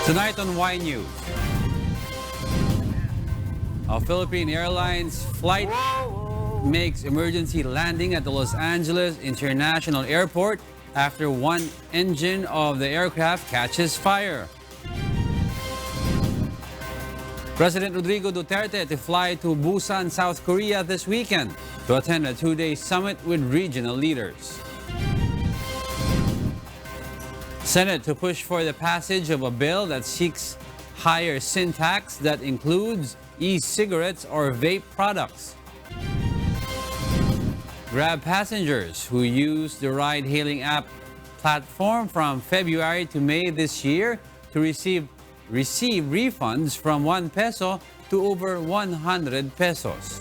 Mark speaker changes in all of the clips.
Speaker 1: Tonight on Y News, a Philippine Airlines flight makes emergency landing at the Los Angeles International Airport after one engine of the aircraft catches fire. President Rodrigo Duterte to fly to Busan, South Korea this weekend to attend a two-day summit with regional leaders. Senate to push for the passage of a bill that seeks higher sin tax that includes e-cigarettes or vape products. Grab passengers who use the ride-hailing app platform from February to May this year to receive refunds from 1 peso to over 100 pesos.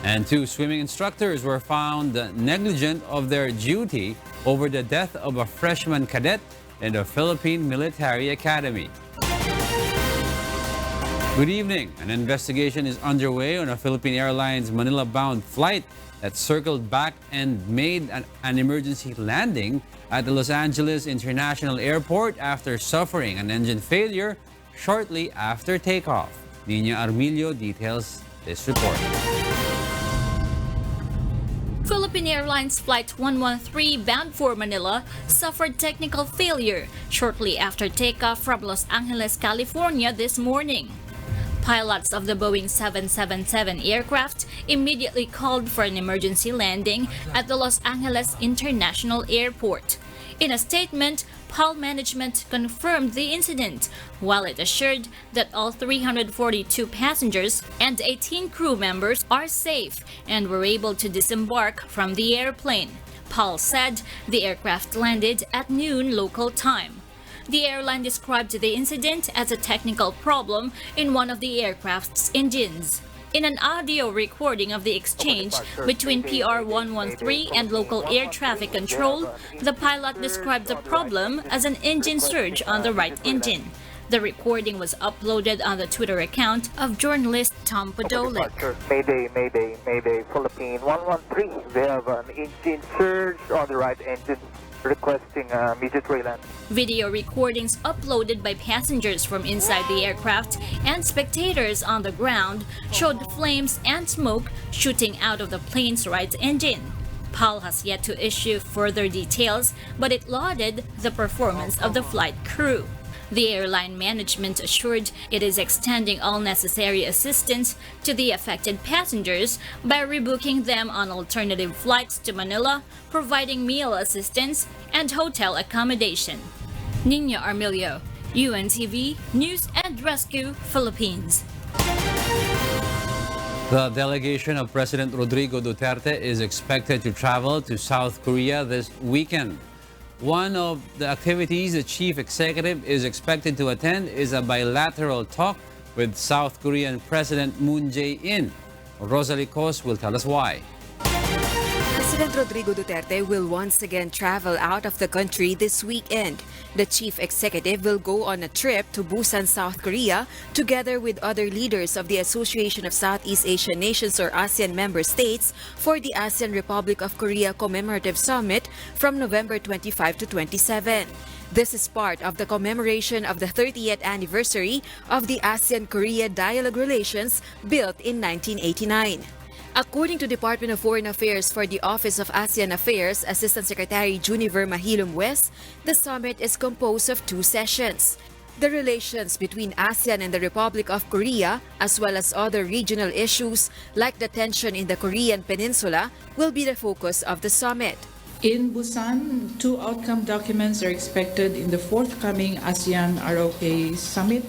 Speaker 1: And 2 swimming instructors were found negligent of their duty over the death of a freshman cadet in the Philippine Military Academy. Good evening. An investigation is underway on a Philippine Airlines Manila-bound flight that circled back and made an emergency landing at the Los Angeles International Airport after suffering an engine failure shortly after takeoff. Nina Armilio details this report.
Speaker 2: Philippine Airlines Flight 113 bound for Manila suffered technical failure shortly after takeoff from Los Angeles, California this morning. Pilots of the Boeing 777 aircraft immediately called for an emergency landing at the Los Angeles International Airport. In a statement, PAL management confirmed the incident, while it assured that all 342 passengers and 18 crew members are safe and were able to disembark from the airplane. PAL said the aircraft landed at noon local time. The airline described the incident as a technical problem in one of the aircraft's engines. In an audio recording of the exchange between PR-113 and local air traffic control, the pilot described the problem as an engine surge on the right engine. The recording was uploaded on the Twitter account of journalist Tom Podolak.
Speaker 3: Mayday, Mayday, Mayday, Philippine 113. They have an engine surge on the right engine, requesting immediate reland.
Speaker 2: Video recordings uploaded by passengers from inside the aircraft and spectators on the ground showed flames and smoke shooting out of the plane's right engine. PAL has yet to issue further details, but it lauded the performance of the flight crew. The airline management assured it is extending all necessary assistance to the affected passengers by rebooking them on alternative flights to Manila, providing meal assistance and hotel accommodation. Nina Armilio, UNTV News and Rescue, Philippines.
Speaker 1: The delegation of President Rodrigo Duterte is expected to travel to South Korea this weekend. One of the activities the chief executive is expected to attend is a bilateral talk with South Korean President Moon Jae-in. Rosalie Cos will tell us why.
Speaker 4: President Rodrigo Duterte will once again travel out of the country this weekend. The chief executive will go on a trip to Busan, South Korea, together with other leaders of the Association of Southeast Asian Nations or ASEAN member states for the ASEAN Republic of Korea Commemorative Summit from November 25 to 27. This is part of the commemoration of the 30th anniversary of the ASEAN-Korea dialogue relations built in 1989. According to Department of Foreign Affairs for the Office of ASEAN Affairs Assistant Secretary Juniver Mahilum West, the summit is composed of 2 sessions. The relations between ASEAN and the Republic of Korea, as well as other regional issues like the tension in the Korean Peninsula, will be the focus of the summit.
Speaker 5: In Busan, 2 outcome documents are expected in the forthcoming Asean-Rok Summit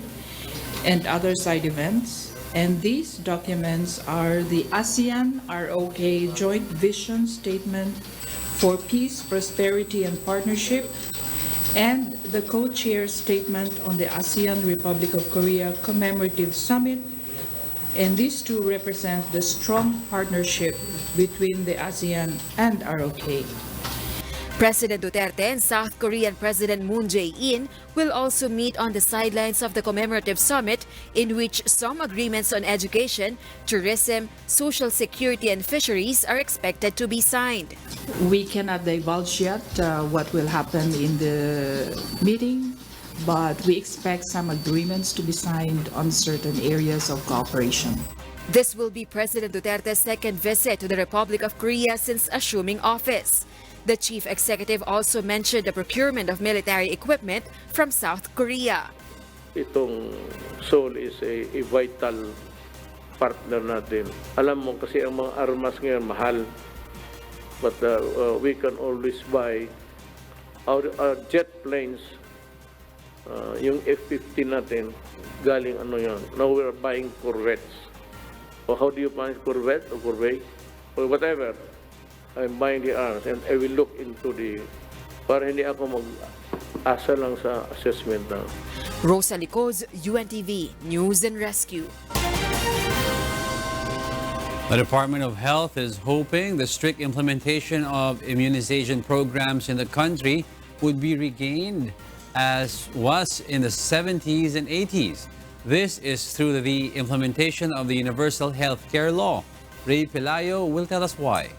Speaker 5: and other side events. And these documents are the ASEAN-Rok Joint Vision Statement for Peace, Prosperity and Partnership, and the Co-Chair Statement on the ASEAN-Republic of Korea Commemorative Summit. And these 2 represent the strong partnership between the ASEAN and ROK.
Speaker 4: President Duterte and South Korean President Moon Jae-in will also meet on the sidelines of the commemorative summit, in which some agreements on education, tourism, social security and fisheries are expected to be signed.
Speaker 5: We cannot divulge yet what will happen in the meeting, but we expect some agreements to be signed on certain areas of cooperation.
Speaker 4: This will be President Duterte's second visit to the Republic of Korea since assuming office. The chief executive also mentioned the procurement of military equipment from South Korea.
Speaker 6: Itong Seoul is a vital partner natin. Alam mo kasi ang mga armas ngayon mahal. But we can always buy our jet planes, yung F-15 natin, galing ano yan. Now we're buying corvettes. Or how do you buy corvette or corvette? Or whatever. I'm buying the arms and I will look into para hindi ako mag-asa lang sa assessment na.
Speaker 4: Rosa Licoz, UNTV, News and Rescue.
Speaker 1: The Department of Health is hoping the strict implementation of immunization programs in the country would be regained as was in the 70s and 80s. This is through the implementation of the Universal Healthcare Law. Ray Pelayo will tell us why.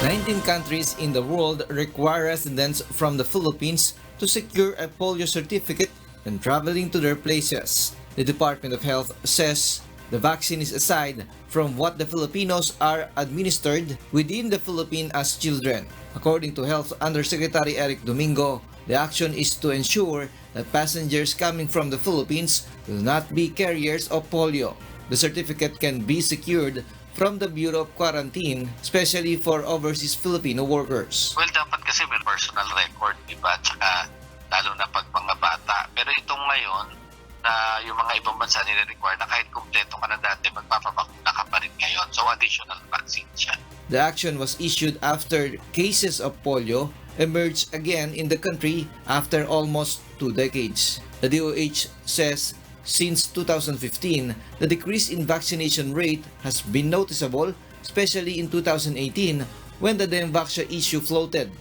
Speaker 7: 19 countries in the world require residents from the Philippines to secure a polio certificate when traveling to their places. The Department of Health says the vaccine is aside from what the Filipinos are administered within the Philippines as children. According to Health Undersecretary Eric Domingo, the action is to ensure that passengers coming from the Philippines will not be carriers of polio. The certificate can be secured from the Bureau of Quarantine, especially for overseas Filipino workers.
Speaker 8: Well, dapat kasi may personal record, di ba? Tsaka lalo na pag mga bata. Pero itong ngayon, na yung mga ibang bansa nire-require na kahit kumpleto ka na dati, magpapabakuna ka pa rin ngayon. So, additional vaccine siya.
Speaker 7: The action was issued after cases of polio emerged again in the country after almost 2 decades. The DOH says since 2015, the decrease in vaccination rate has been noticeable, especially in 2018 when the Demvaxia issue floated.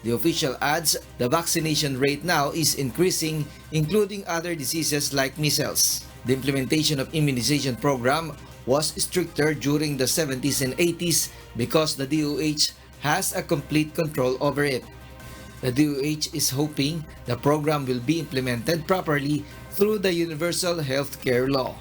Speaker 7: The official adds the vaccination rate now is increasing, including other diseases like measles. The implementation of immunization program was stricter during the 70s and 80s because the DOH has a complete control over it. The DOH is hoping the program will be implemented properly through the Universal Healthcare Law.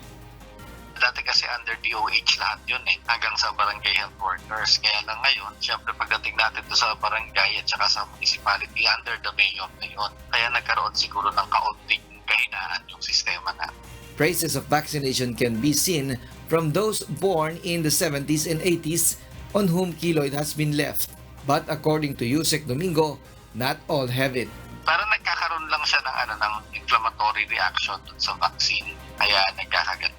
Speaker 8: Dati kasi under DOH lahat yun hanggang sa barangay health workers. Kaya lang ngayon, syempre pagdating natin to sa barangay at saka sa municipality, under the mayor na yun. Kaya nagkaroon siguro ng kaunting kahinaan yung sistema na.
Speaker 7: Traces of vaccination can be seen from those born in the 70s and 80s on whom keloid has been left. But according to Yusek Domingo, not all have it.
Speaker 8: Parang nagkakaroon lang siya ng inflammatory reaction dun sa vaccine. Kaya nagkakagat.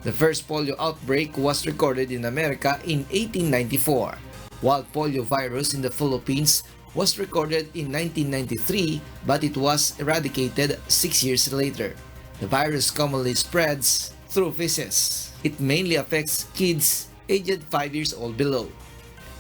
Speaker 7: The first polio outbreak was recorded in America in 1894, while polio virus in the Philippines was recorded in 1993, but it was eradicated 6 years later. The virus commonly spreads through feces. It mainly affects kids aged 5 years old below.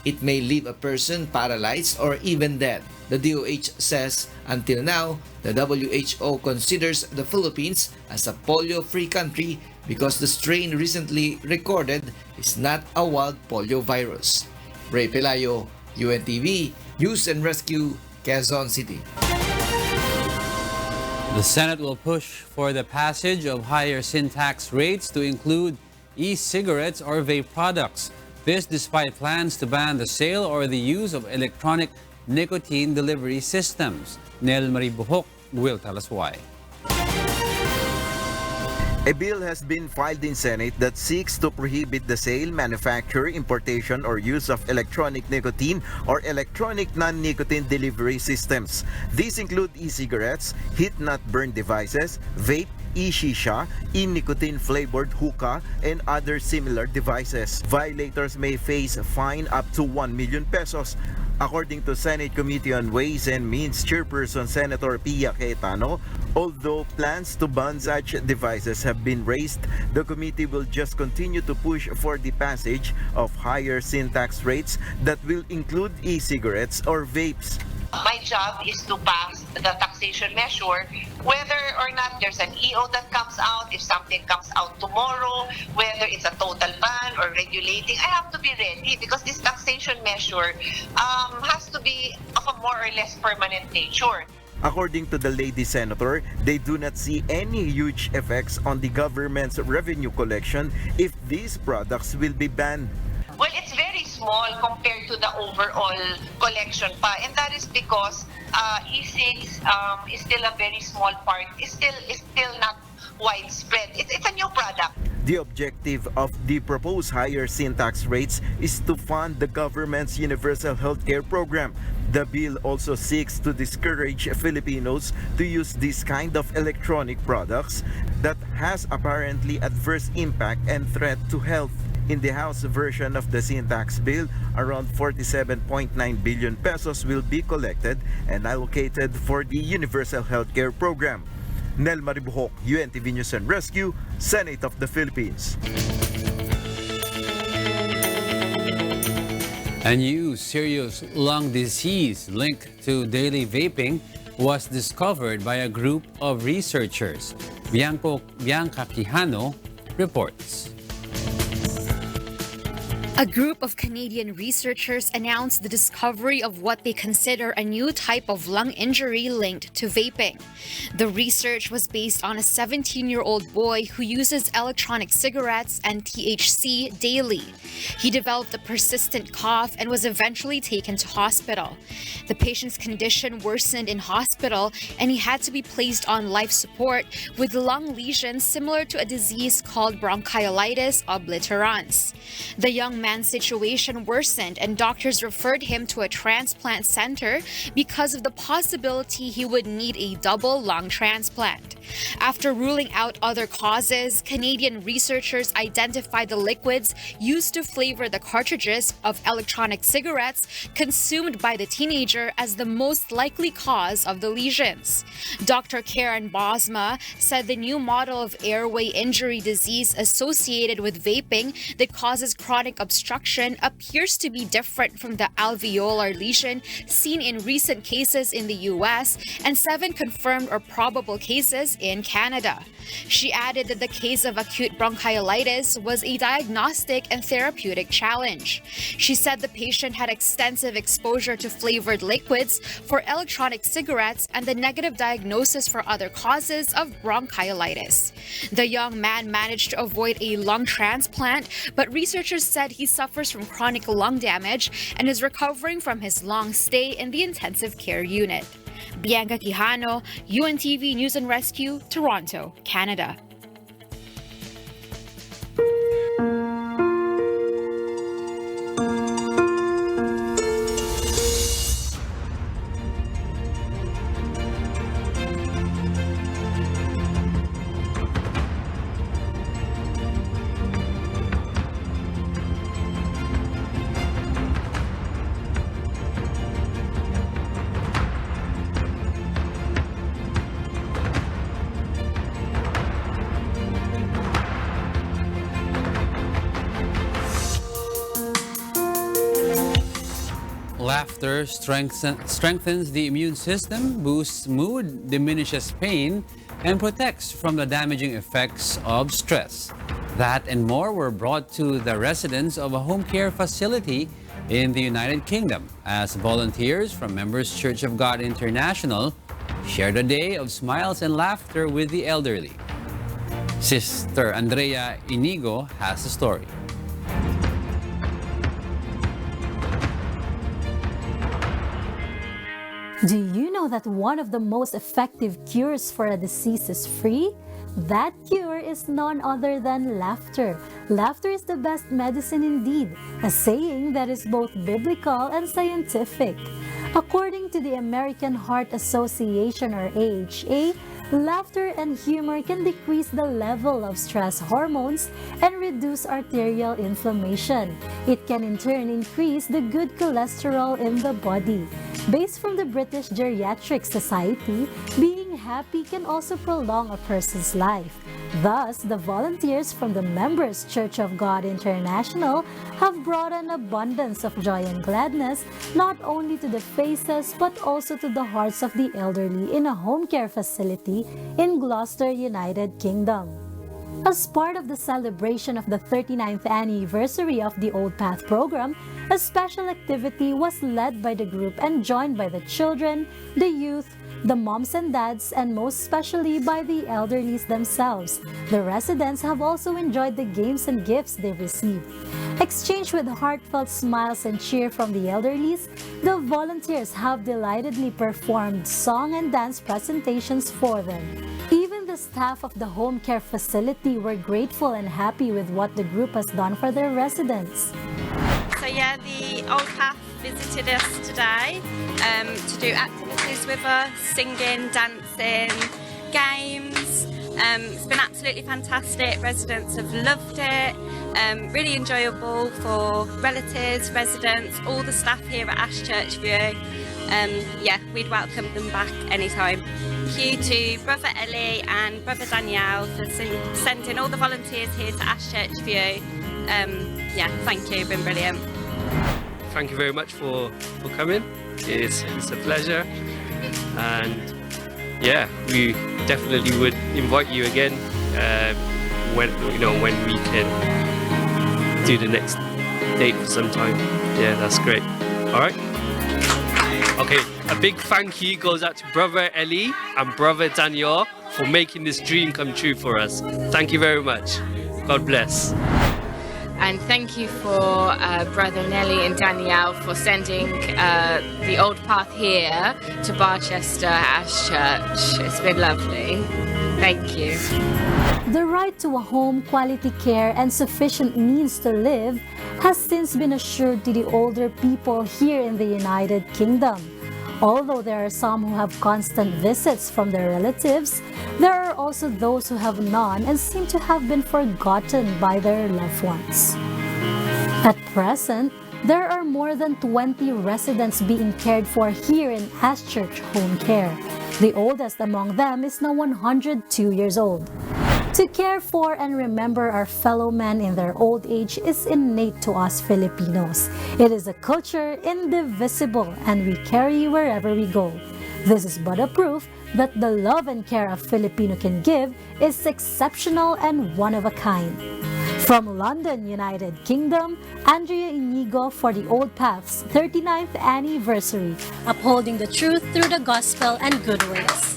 Speaker 7: It may leave a person paralyzed or even dead. The DOH says until now, the WHO considers the Philippines as a polio-free country because the strain recently recorded is not a wild polio virus. Ray Pelayo, UNTV, News and Rescue, Quezon City.
Speaker 1: The Senate will push for the passage of higher sin tax rates to include e-cigarettes or vape products. This despite plans to ban the sale or the use of electronic nicotine delivery systems. Nel Marie Buhok will tell us why.
Speaker 9: A bill has been filed in Senate that seeks to prohibit the sale, manufacture, importation, or use of electronic nicotine or electronic non-nicotine delivery systems. These include e-cigarettes, heat-not-burn devices, vape, e-shisha, e-nicotine-flavored hookah, and other similar devices. Violators may face a fine up to 1 million pesos. According to Senate Committee on Ways and Means Chairperson Senator Pia Cayetano, although plans to ban such devices have been raised, the committee will just continue to push for the passage of higher sin tax rates that will include e-cigarettes or vapes.
Speaker 10: My job is to pass the taxation measure, whether or not there's an EO that comes out, if something comes out tomorrow, whether it's a total ban or regulating, I have to be ready because this taxation measure has to be of a more or less permanent nature.
Speaker 9: According to the lady senator, they do not see any huge effects on the government's revenue collection if these products will be banned.
Speaker 10: Well, it's very small compared to the overall collection pa, and that is because e-cigs is still a very small part. Is still not widespread. It's a new product.
Speaker 9: The objective of the proposed higher sin tax rates is to fund the government's universal healthcare program. The bill also seeks to discourage Filipinos to use this kind of electronic products that has apparently adverse impact and threat to health. In the House version of the sin tax bill, around 47.9 billion pesos will be collected and allocated for the universal healthcare program. Nel Maribuhok, UNTV News and Rescue, Senate of the Philippines.
Speaker 1: A new serious lung disease linked to daily vaping was discovered by a group of researchers. Bianca Quijano reports.
Speaker 11: A group of Canadian researchers announced the discovery of what they consider a new type of lung injury linked to vaping. The research was based on a 17-year-old boy who uses electronic cigarettes and THC daily. He developed a persistent cough and was eventually taken to hospital. The patient's condition worsened in hospital and he had to be placed on life support with lung lesions similar to a disease called bronchiolitis obliterans. The young man's situation worsened and doctors referred him to a transplant center because of the possibility he would need a double lung transplant. After ruling out other causes, Canadian researchers identified the liquids used to flavor the cartridges of electronic cigarettes consumed by the teenager as the most likely cause of the lesions. Dr. Karen Bosma said the new model of airway injury disease associated with vaping that causes chronic obstruction appears to be different from the alveolar lesion seen in recent cases in the US and 7 confirmed or probable cases in Canada. She added that the case of acute bronchiolitis was a diagnostic and therapeutic challenge. She said the patient had extensive exposure to flavored liquids for electronic cigarettes and the negative diagnosis for other causes of bronchiolitis. The young man managed to avoid a lung transplant, but researchers said he suffers from chronic lung damage and is recovering from his long stay in the intensive care unit. Bianca Quijano, UNTV News and Rescue, Toronto, Canada.
Speaker 1: Laughter strengthens the immune system, boosts mood, diminishes pain, and protects from the damaging effects of stress. That and more were brought to the residents of a home care facility in the United Kingdom as volunteers from Members Church of God International shared a day of smiles and laughter with the elderly. Sister Andrea Inigo has a story.
Speaker 12: Do you know that one of the most effective cures for a disease is free? That cure is none other than laughter. Laughter is the best medicine indeed, a saying that is both biblical and scientific. According to the American Heart Association or AHA, laughter and humor can decrease the level of stress hormones and reduce arterial inflammation. It can in turn increase the good cholesterol in the body. Based from the British Geriatric Society, being happy can also prolong a person's life. Thus, the volunteers from the Members Church of God International have brought an abundance of joy and gladness not only to the faces but also to the hearts of the elderly in a home care facility in Gloucester, United Kingdom. As part of the celebration of the 39th anniversary of the Old Path program, a special activity was led by the group and joined by the children, the youth, the moms and dads, and most especially by the elderly themselves. The residents have also enjoyed the games and gifts they've received. Exchanged with heartfelt smiles and cheer from the elderly, the volunteers have delightedly performed song and dance presentations for them. Even the staff of the home care facility were grateful and happy with what the group has done for their residents.
Speaker 13: So yeah, the Old Path visited us today to do activities with us, singing, dancing, games. It's been absolutely fantastic. Residents have loved it. Really enjoyable for relatives, residents, all the staff here at Ashchurch View. Yeah, we'd welcome them back anytime. Thank you to Brother Ellie and Brother Danielle for sending all the volunteers here to Ashchurch View. Yeah, thank you, been brilliant.
Speaker 14: Thank you very much for coming. It's a pleasure, and yeah, we definitely would invite you again when we can do the next date for some time. Yeah, that's great. All right. Okay, a big thank you goes out to Brother Eli and Brother Daniel for making this dream come true for us. Thank you very much. God bless.
Speaker 15: And thank you for Brother Nelly and Danielle for sending the Old Path here to Barchester Ashchurch. It's been lovely. Thank you.
Speaker 12: The right to a home, quality care, and sufficient means to live has since been assured to the older people here in the United Kingdom. Although there are some who have constant visits from their relatives, there are also those who have none and seem to have been forgotten by their loved ones. At present, there are more than 20 residents being cared for here in Ashchurch Home Care. The oldest among them is now 102 years old. To care for and remember our fellow men in their old age is innate to us Filipinos. It is a culture indivisible and we carry wherever we go. This is but a proof that the love and care a Filipino can give is exceptional and one of a kind. From London, United Kingdom, Andrea Inigo for the Old Path's 39th anniversary, upholding the truth through the gospel and good works.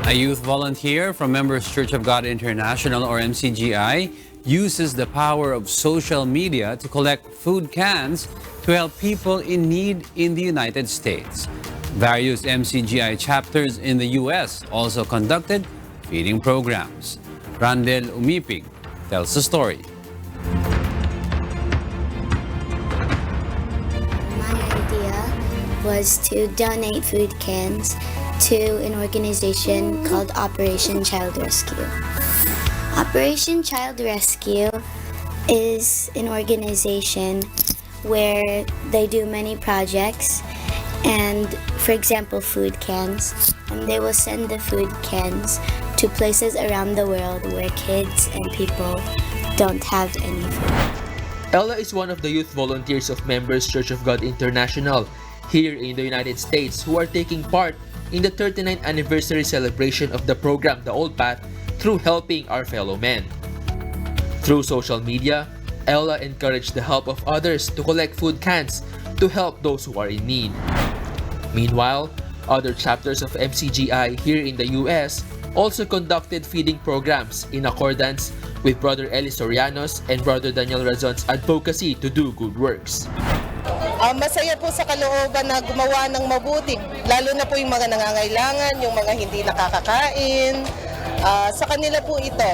Speaker 1: A youth volunteer from Members Church of God International, or MCGI, uses the power of social media to collect food cans to help people in need in the United States. Various MCGI chapters in the U.S. also conducted feeding programs. Randel Umipig tells the story.
Speaker 16: My idea was to donate food cans to an organization called Operation Child Rescue. Operation Child Rescue is an organization where they do many projects and, for example, food cans, and they will send the food cans to places around the world where kids and people don't have any food.
Speaker 17: Ella is one of the youth volunteers of Members Church of God International here in the United States who are taking part in the 39th anniversary celebration of the program The Old Path through helping our fellow men. Through social media, Ella encouraged the help of others to collect food cans to help those who are in need. Meanwhile, other chapters of MCGI here in the US also conducted feeding programs in accordance with Brother Eli Soriano's and Brother Daniel Razon's advocacy to do good works.
Speaker 18: Masaya po sa kalooban na gumawa ng mabuti, lalo na po yung mga nangangailangan, yung mga hindi nakakakain, sa kanila po ito.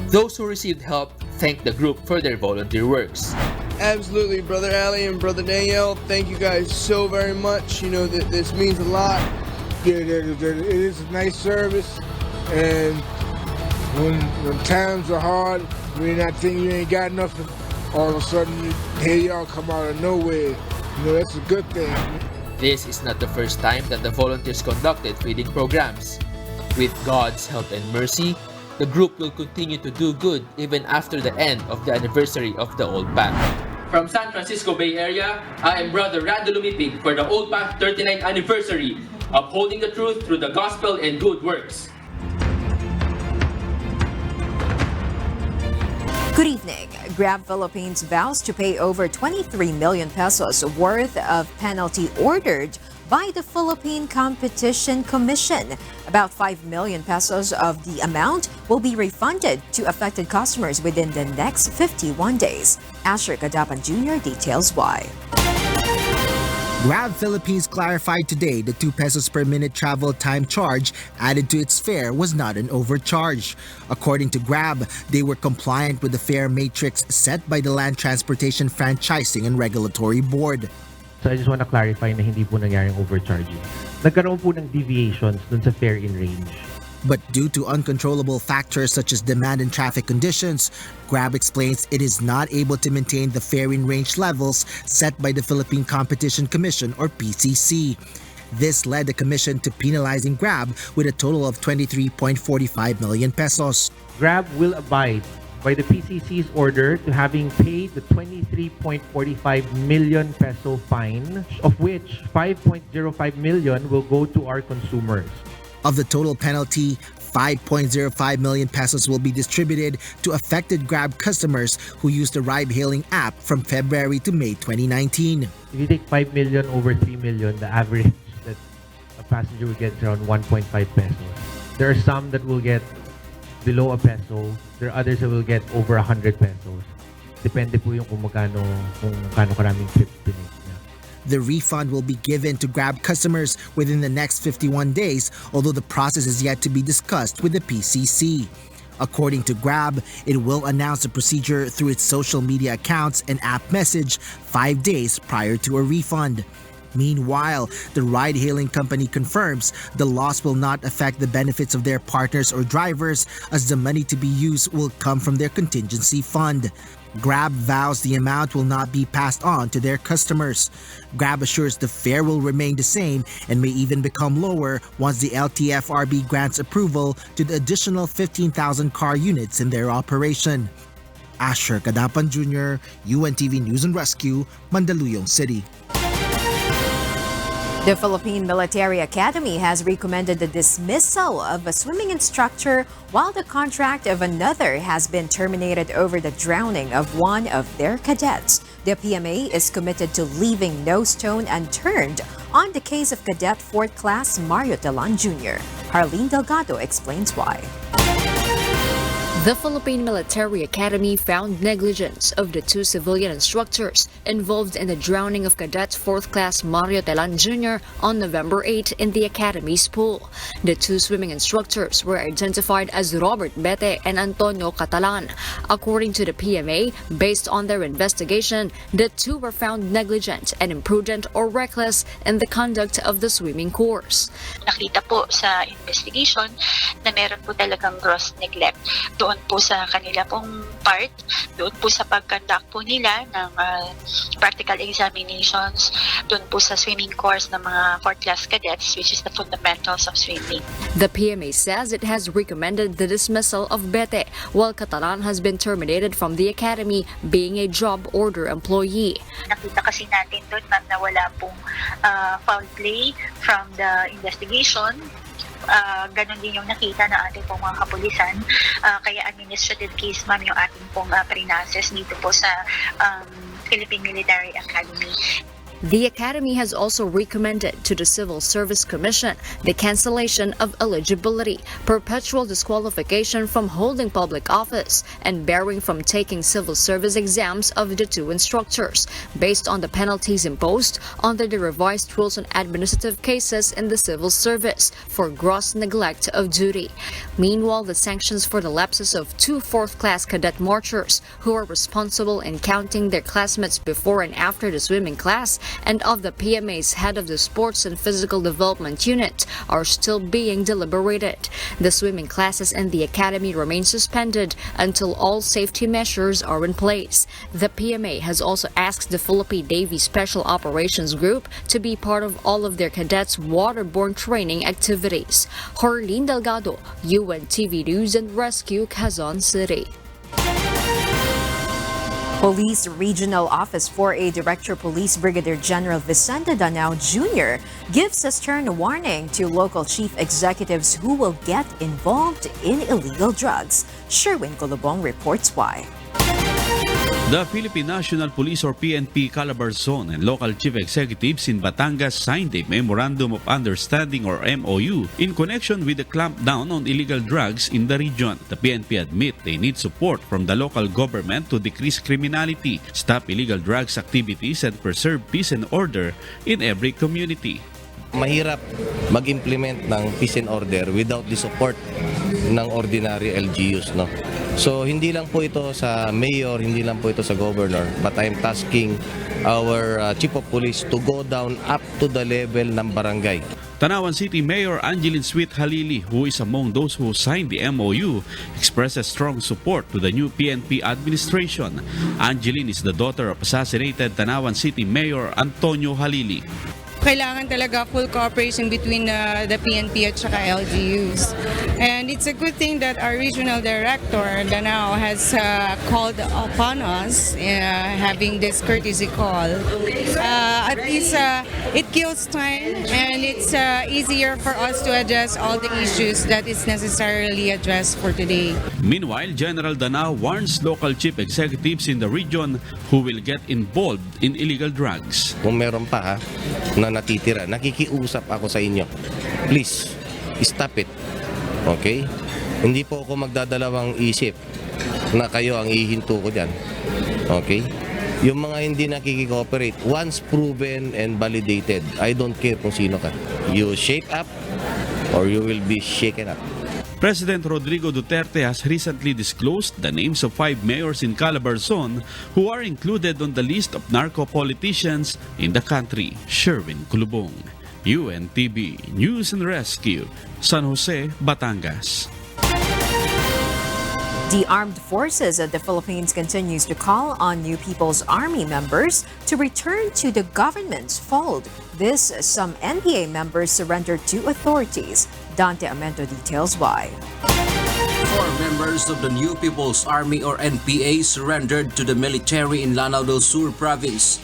Speaker 17: Those who received help thanked the group for their volunteer works.
Speaker 19: Absolutely, Brother Ali and Brother Danielle, thank you guys so very much. You know that this means a lot. It is a nice service, and when times are hard, when I think you ain't got nothing, all of a sudden, here y'all come out of nowhere. You know, that's a good thing.
Speaker 17: This is not the first time that the volunteers conducted feeding programs. With God's help and mercy, the group will continue to do good even after the end of the anniversary of the Old Path.
Speaker 20: From San Francisco Bay Area, I am Brother Randel Umipig for the Old Path 39th anniversary, upholding the truth through the gospel and good works.
Speaker 21: Good evening. Grab Philippines vows to pay over 23 million pesos worth of penalty ordered by the Philippine Competition Commission. About 5 million pesos of the amount will be refunded to affected customers within the next 51 days. Asean-Rok Jr. details why.
Speaker 22: Grab Philippines clarified today the 2 pesos per minute travel time charge added to its fare was not an overcharge. According to Grab, they were compliant with the fare matrix set by the Land Transportation Franchising and Regulatory Board.
Speaker 23: So I just want to clarify na hindi po nangyaring overcharging. Nagkaroon po ng deviations dun sa fare in range.
Speaker 22: But due to uncontrollable factors such as demand and traffic conditions, Grab explains it is not able to maintain the fare in range levels set by the Philippine Competition Commission or PCC. This led the commission to penalizing Grab with a total of 23.45 million pesos.
Speaker 23: Grab will abide by the PCC's order to having paid the 23.45 million peso fine, of which 5.05 million will go to our consumers.
Speaker 22: Of the total penalty, 5.05 million pesos will be distributed to affected Grab customers who used the ride-hailing app from February to May 2019.
Speaker 23: If you take 5 million over 3 million, the average that a passenger will get is around 1.5 pesos. There are some that will get below a peso. There are others that will get over 100 pesos. Depende po yung kung magkano karaming trips pinake.
Speaker 22: The refund will be given to Grab customers within the next 51 days, although the process is yet to be discussed with the PCC. According to Grab, it will announce the procedure through its social media accounts and app message 5 days prior to a refund. Meanwhile, the ride-hailing company confirms the loss will not affect the benefits of their partners or drivers, as the money to be used will come from their contingency fund. Grab vows the amount will not be passed on to their customers. Grab assures the fare will remain the same and may even become lower once the LTFRB grants approval to the additional 15,000 car units in their operation. Asean-Rok Jr., UNTV News and Rescue, Mandaluyong City.
Speaker 21: The Philippine Military Academy has recommended the dismissal of a swimming instructor, while the contract of another has been terminated over the drowning of one of their cadets. The PMA is committed to leaving no stone unturned on the case of Cadet 4th Class Mario Talan Jr. Harleen Delgado explains why.
Speaker 24: The Philippine Military Academy found negligence of the 2 civilian instructors involved in the drowning of Cadet 4th Class Mario Talan Jr. on November 8 in the Academy's pool. The 2 swimming instructors were identified as Robert Bete and Antonio Catalan. According to the PMA, based on their investigation, the 2 were found negligent and imprudent or reckless in the conduct of the swimming course.
Speaker 25: Nakita po sa investigation na meron po talagang gross neglect doon po sa kanila pong part, doon po sa pag-conduct po nila ng practical examinations, doon po sa swimming course ng mga 4th class cadets, which is the fundamentals of swimming.
Speaker 24: The PMA says it has recommended the dismissal of Bete, while Catalan has been terminated from the academy, being a job order employee.
Speaker 25: Nakita kasi natin doon, ma'am, na wala pong foul play from the investigation. Ganon din yung nakita na ating pong mga kapulisan. Kaya administrative case, ma'am, yung ating pong pre-process dito po sa Philippine Military Academy.
Speaker 24: The Academy has also recommended to the Civil Service Commission the cancellation of eligibility, perpetual disqualification from holding public office, and barring from taking civil service exams of the 2 instructors, based on the penalties imposed under the revised rules on administrative cases in the civil service for gross neglect of duty. Meanwhile, the sanctions for the lapses of 2 4th-class cadet marchers who are responsible in counting their classmates before and after the swimming class and of the PMA's head of the Sports and Physical Development Unit are still being deliberated. The swimming classes in the academy remain suspended until all safety measures are in place. The PMA has also asked the Philippine Navy Special Operations Group to be part of all of their cadets' waterborne training activities. Harleen Delgado, UNTV News and Rescue, Quezon City.
Speaker 21: Police Regional Office 4A Director Police Brigadier General Vicente Danao Jr. gives a stern warning to local chief executives who will get involved in illegal drugs. Sherwin Colobong reports why.
Speaker 2: The Philippine National Police or PNP Calabar Zone and local chief executives in Batangas signed a Memorandum of Understanding or MOU in connection with the clampdown on illegal drugs in the region. The PNP admit they need support from the local government to decrease criminality, stop illegal drugs activities, and preserve peace and order in every community.
Speaker 3: Mahirap mag-implement ng peace and order without the support ng ordinary LGUs, no? So hindi lang po ito sa mayor, hindi lang po ito sa governor, but I'm tasking our chief of police to go down up to the level ng barangay.
Speaker 2: Tanawan City Mayor Angeline Sweet Halili, who is among those who signed the MOU, expresses strong support to the new PNP administration. Angeline is the daughter of assassinated Tanawan City Mayor Antonio Halili.
Speaker 4: Kailangan talaga full cooperation between the PNP at saka LGUs. And it's a good thing that our regional director, Danao, has called upon us having this courtesy call. At least it kills time and it's easier for us to address all the issues that is necessarily addressed for today.
Speaker 2: Meanwhile, General Danao warns local chief executives in the region who will get involved in illegal drugs.
Speaker 3: Kung meron pa na natitira, nakikiusap ako sa inyo. Please, stop it. Okay? Hindi po ako magdadalawang isip na kayo ang ihinto ko dyan. Okay? Yung mga hindi nakikikooperate, once proven and validated, I don't care kung sino ka. You shake up or you will be shaken up.
Speaker 2: President Rodrigo Duterte has recently disclosed the names of 5 mayors in Calabar Zone who are included on the list of narco-politicians in the country. Sherwin Colobong, UNTV News and Rescue, San Jose, Batangas.
Speaker 21: The Armed Forces of the Philippines continues to call on New People's Army members to return to the government's fold. This, some NPA members surrendered to authorities. Dante Amento details why.
Speaker 5: 4 members of the New People's Army or NPA surrendered to the military in Lanao del Sur province.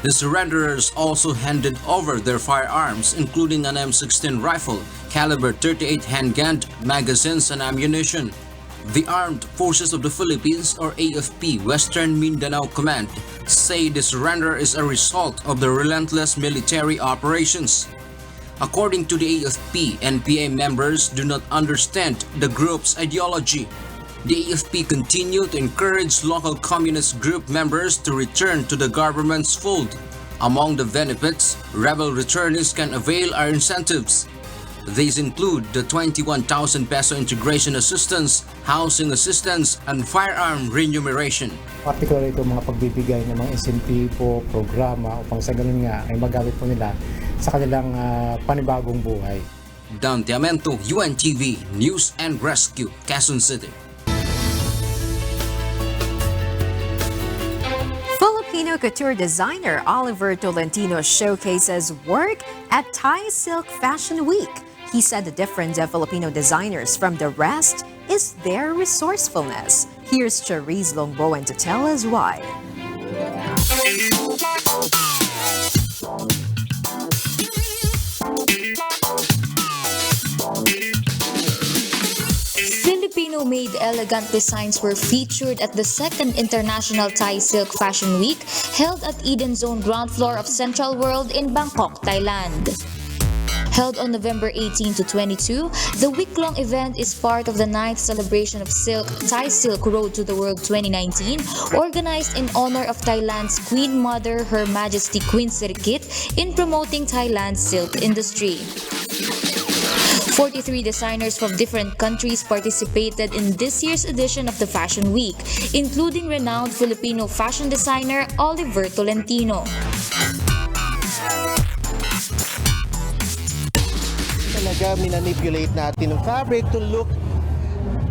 Speaker 5: The surrenderers also handed over their firearms, including an M16 rifle, caliber 38 handgun, magazines, and ammunition. The Armed Forces of the Philippines or AFP Western Mindanao Command say the surrender is a result of the relentless military operations. According to the AFP, NPA members do not understand the group's ideology. The AFP continue to encourage local communist group members to return to the government's fold. Among the benefits rebel returnees can avail are incentives. These include the 21,000 peso integration assistance, housing assistance, and firearm remuneration.
Speaker 6: Particularly ito mga pagbibigay ng mga insentibo, programa upang sa ganun nga ay magamit po nila sa kanilang panibagong buhay.
Speaker 5: Dante Amento, UNTV News and Rescue, Quezon City.
Speaker 21: Filipino couture designer Oliver Tolentino showcases work at Thai Silk Fashion Week. He said the difference of Filipino designers from the rest is their resourcefulness. Here's Charisse Longbowen to tell us why.
Speaker 24: Filipino-made elegant designs were featured at the 2nd International Thai Silk Fashion Week held at Eden Zone ground floor of Central World in Bangkok, Thailand. Held on November 18 to 22, the week-long event is part of the 9th celebration of Silk, Thai Silk Road to the World 2019, organized in honor of Thailand's Queen Mother, Her Majesty Queen Sirikit, in promoting Thailand's silk industry. 43 designers from different countries participated in this year's edition of the Fashion Week, including renowned Filipino fashion designer Oliver Tolentino.
Speaker 26: Talaga minanipulate natin ng fabric to look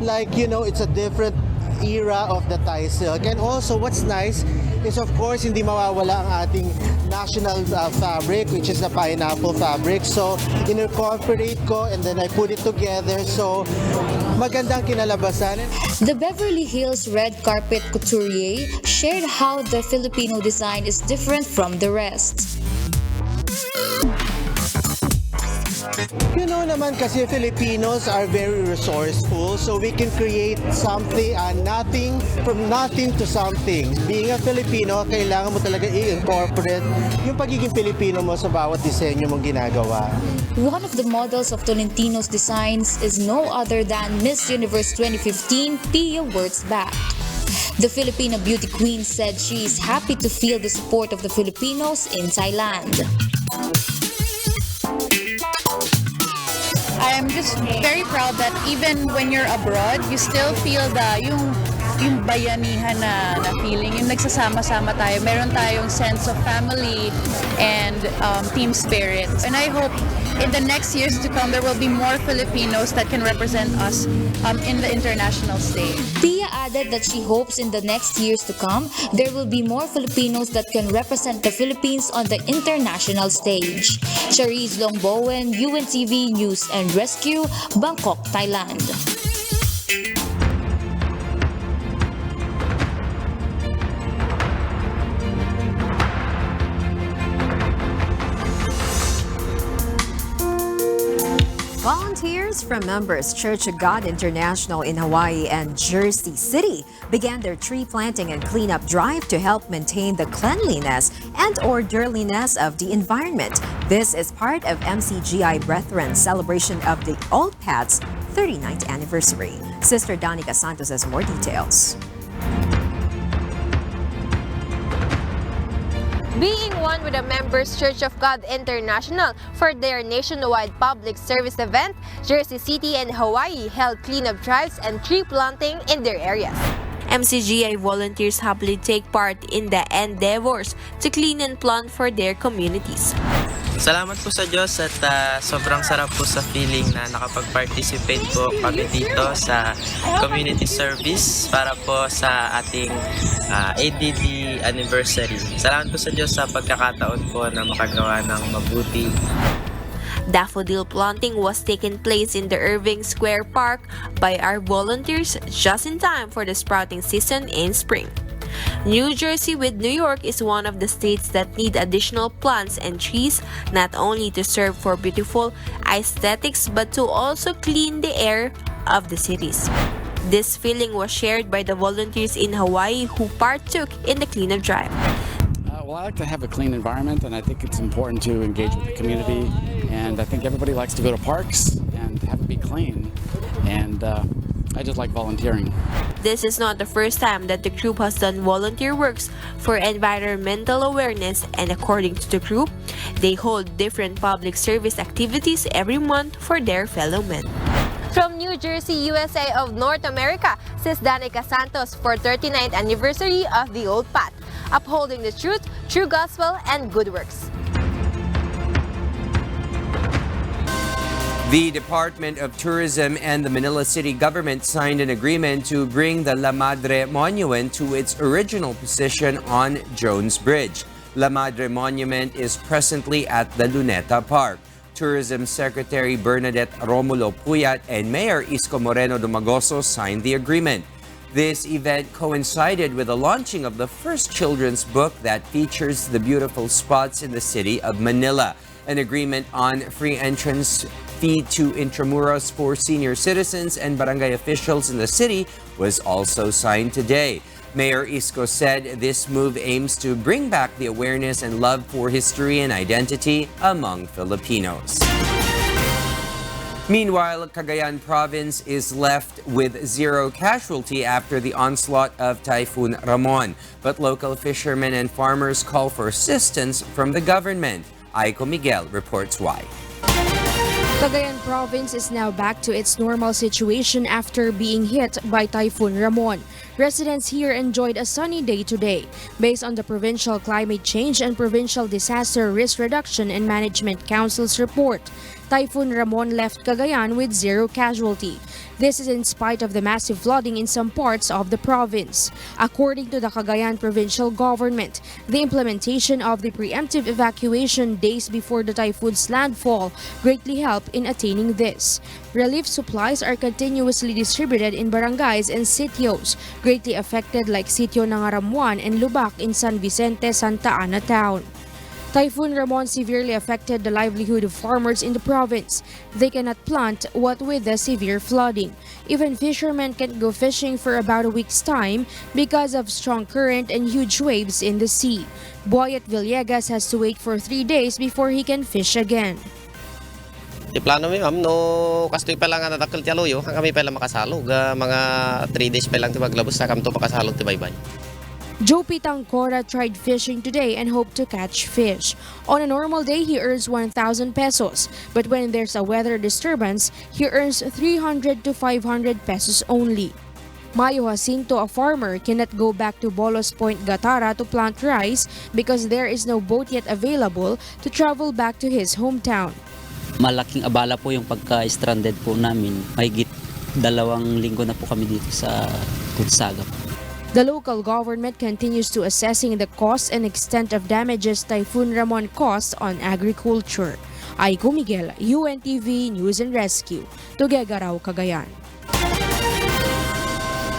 Speaker 26: like, you know, it's a different era of the Thai silk. And also what's nice, is of course hindi mawawala ang ating national fabric, which is the pineapple fabric. So incorporate ko and then I put it together. So magandang kinalabasan.
Speaker 24: The Beverly Hills red carpet couturier shared how the Filipino design is different from the rest.
Speaker 26: You know naman kasi Filipinos are very resourceful, so we can create something, nothing from nothing to something. Being a Filipino, kailangan mo talaga i-incorporate yung pagiging Filipino mo sa bawat disenyo mong ginagawa.
Speaker 24: One of the models of Tolentino's designs is no other than Miss Universe 2015 Pia Wurtzbach. The Filipino beauty queen said she is happy to feel the support of the Filipinos in Thailand.
Speaker 7: I'm just very proud that even when you're abroad, you still feel yung bayanihan na feeling, yung nagsasama-sama tayo. Meron tayong sense of family and team spirit. And I hope in the next years to come, there will be more Filipinos that can represent us in the international stage.
Speaker 24: Pia added that she hopes in the next years to come, there will be more Filipinos that can represent the Philippines on the international stage. Charisse Longbowen, UNTV News and Rescue, Bangkok, Thailand.
Speaker 21: Volunteers from Members Church of God International in Hawaii and Jersey City began their tree planting and cleanup drive to help maintain the cleanliness and orderliness of the environment. This is part of MCGI Brethren's celebration of the Old Path's 39th anniversary. Sister Danica Santos has more details.
Speaker 8: Being one with the Members Church of God International for their nationwide public service event, Jersey City and Hawaii held cleanup drives and tree planting in their areas. MCGI volunteers happily take part in the endeavors to clean and plant for their communities.
Speaker 9: Salamat po sa Diyos at sobrang sarap po sa feeling na nakapag-participate po kami dito sa community service para po sa ating ADD anniversary. Salamat po sa Diyos sa pagkakataon po na makagawa ng mabuti.
Speaker 8: Daffodil planting was taking place in the Irving Square Park by our volunteers just in time for the sprouting season in spring. New Jersey with New York is one of the states that need additional plants and trees not only to serve for beautiful aesthetics but to also clean the air of the cities. This feeling was shared by the volunteers in Hawaii who partook in the cleanup drive.
Speaker 10: Well, I like to have a clean environment, and I think it's important to engage with the community, and I think everybody likes to go to parks and have it be clean, and I just like volunteering.
Speaker 8: This is not the first time that the group has done volunteer works for environmental awareness, and according to the group, they hold different public service activities every month for their fellow men. From New Jersey, USA of North America, Sis Danica Santos for 39th anniversary of the Old Path, upholding the truth, true gospel, and good works.
Speaker 11: The Department of Tourism and the Manila City government signed an agreement to bring the La Madre Monument to its original position on Jones Bridge. La Madre Monument is presently at the Luneta Park. Tourism Secretary Bernadette Romulo Puyat and Mayor Isko Moreno Dumagoso signed the agreement. This event coincided with the launching of the first children's book that features the beautiful spots in the city of Manila. An agreement on free entrance fee to Intramuros for senior citizens and barangay officials in the city was also signed today. Mayor Isko said this move aims to bring back the awareness and love for history and identity among Filipinos. Meanwhile, Cagayan Province is left with zero casualty after the onslaught of Typhoon Ramon. But local fishermen and farmers call for assistance from the government. Aiko Miguel reports why.
Speaker 13: Cagayan Province is now back to its normal situation after being hit by Typhoon Ramon. Residents here enjoyed a sunny day today. Based on the Provincial Climate Change and Provincial Disaster Risk Reduction and Management Council's report, Typhoon Ramon left Cagayan with 0 casualty. This is in spite of the massive flooding in some parts of the province. According to the Cagayan provincial government, the implementation of the preemptive evacuation days before the typhoon's landfall greatly helped in attaining this. Relief supplies are continuously distributed in barangays and sitios greatly affected like Sitio Nangaramuan and Lubac in San Vicente, Santa Ana town. Typhoon Ramon severely affected the livelihood of farmers in the province. They cannot plant what with the severe flooding. Even fishermen can't go fishing for about a week's time because of strong current and huge waves in the sea. Boyet Villegas has to wait for 3 days before he can fish again.
Speaker 1: Di plano mi ma'am, no kastoy pa lang natakil ti aluyo, ang kami pa lang makasalog, mga 3 days pa lang ti maglabos sa kamto makasalog ti baybay.
Speaker 13: Joe Pitangcora tried fishing today and hoped to catch fish. On a normal day, he earns 1,000 pesos. But when there's a weather disturbance, he earns 300 to 500 pesos only. Mayo Jacinto, a farmer, cannot go back to Bolos Point, Gatara to plant rice because there is no boat yet available to travel back to his hometown.
Speaker 12: Malaking abala po yung pagka-stranded po namin. Mahigit 2 linggo na po kami dito sa Gonzaga.
Speaker 13: The local government continues to assessing the cost and extent of damages Typhoon Ramon caused on agriculture. Aiko Miguel, UNTV News and Rescue, Tuguegarao, Cagayan.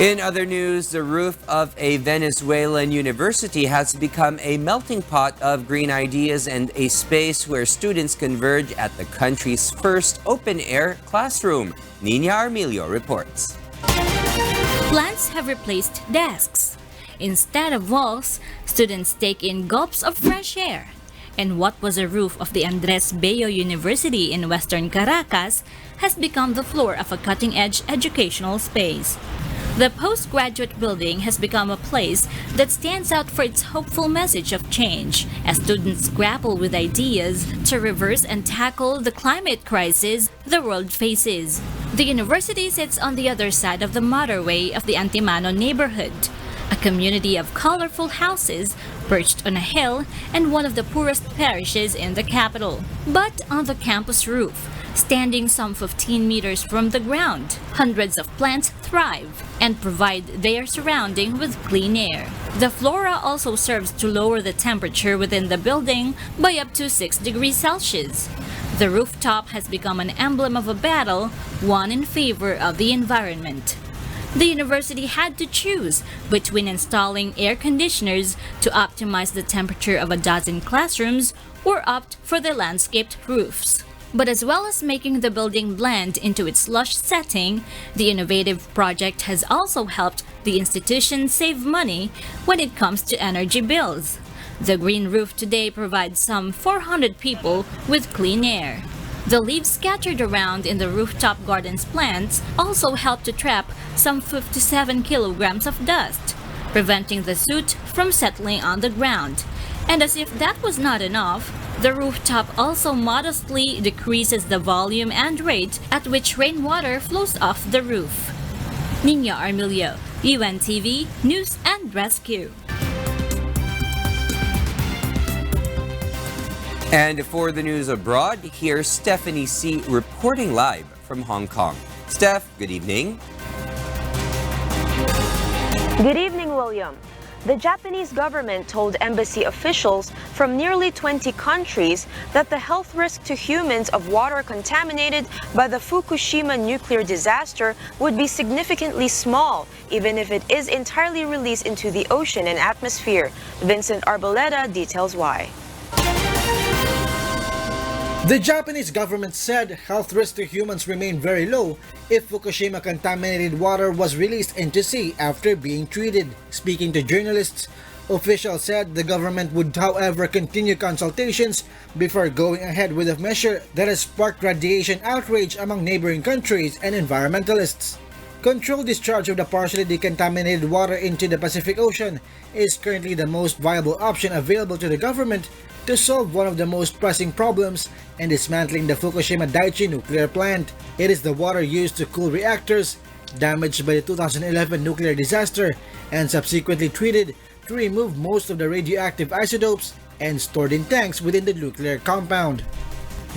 Speaker 11: In other news, the roof of a Venezuelan university has become a melting pot of green ideas and a space where students converge at the country's first open-air classroom. Nina Armilio reports.
Speaker 14: Plants have replaced desks. Instead of walls, students take in gulps of fresh air. And what was a roof of the Andres Bello University in western Caracas has become the floor of a cutting-edge educational space. The postgraduate building has become a place that stands out for its hopeful message of change as students grapple with ideas to reverse and tackle the climate crisis the world faces. The university sits on the other side of the motorway of the Antimano neighborhood, a community of colorful houses perched on a hill and one of the poorest parishes in the capital. But on the campus roof, standing some 15 meters from the ground, hundreds of plants thrive and provide their surrounding with clean air. The flora also serves to lower the temperature within the building by up to 6 degrees Celsius. The rooftop has become an emblem of a battle won in favor of the environment. The university had to choose between installing air conditioners to optimize the temperature of a dozen classrooms or opt for the landscaped roofs. But as well as making the building blend into its lush setting, the innovative project has also helped the institution save money when it comes to energy bills. The green roof today provides some 400 people with clean air. The leaves scattered around in the rooftop garden's plants also help to trap some 57 kilograms of dust, preventing the soot from settling on the ground. And as if that was not enough, the rooftop also modestly decreases the volume and rate at which rainwater flows off the roof. Nina Armilio, UNTV News and Rescue.
Speaker 11: And for the news abroad, here's Stephanie C. reporting live from Hong Kong. Steph, good evening.
Speaker 15: Good evening, William. The Japanese government told embassy officials from nearly 20 countries that the health risk to humans of water contaminated by the Fukushima nuclear disaster would be significantly small, even if it is entirely released into the ocean and atmosphere. Vincent Arboleda details why.
Speaker 16: The Japanese government said health risks to humans remain very low if Fukushima contaminated water was released into sea after being treated. Speaking to journalists, officials said the government would however continue consultations before going ahead with a measure that has sparked radiation outrage among neighboring countries and environmentalists. Controlled discharge of the partially decontaminated water into the Pacific Ocean is currently the most viable option available to the government to solve one of the most pressing problems in dismantling the Fukushima Daiichi nuclear plant. It is the water used to cool reactors damaged by the 2011 nuclear disaster and subsequently treated to remove most of the radioactive isotopes and stored in tanks within the nuclear compound.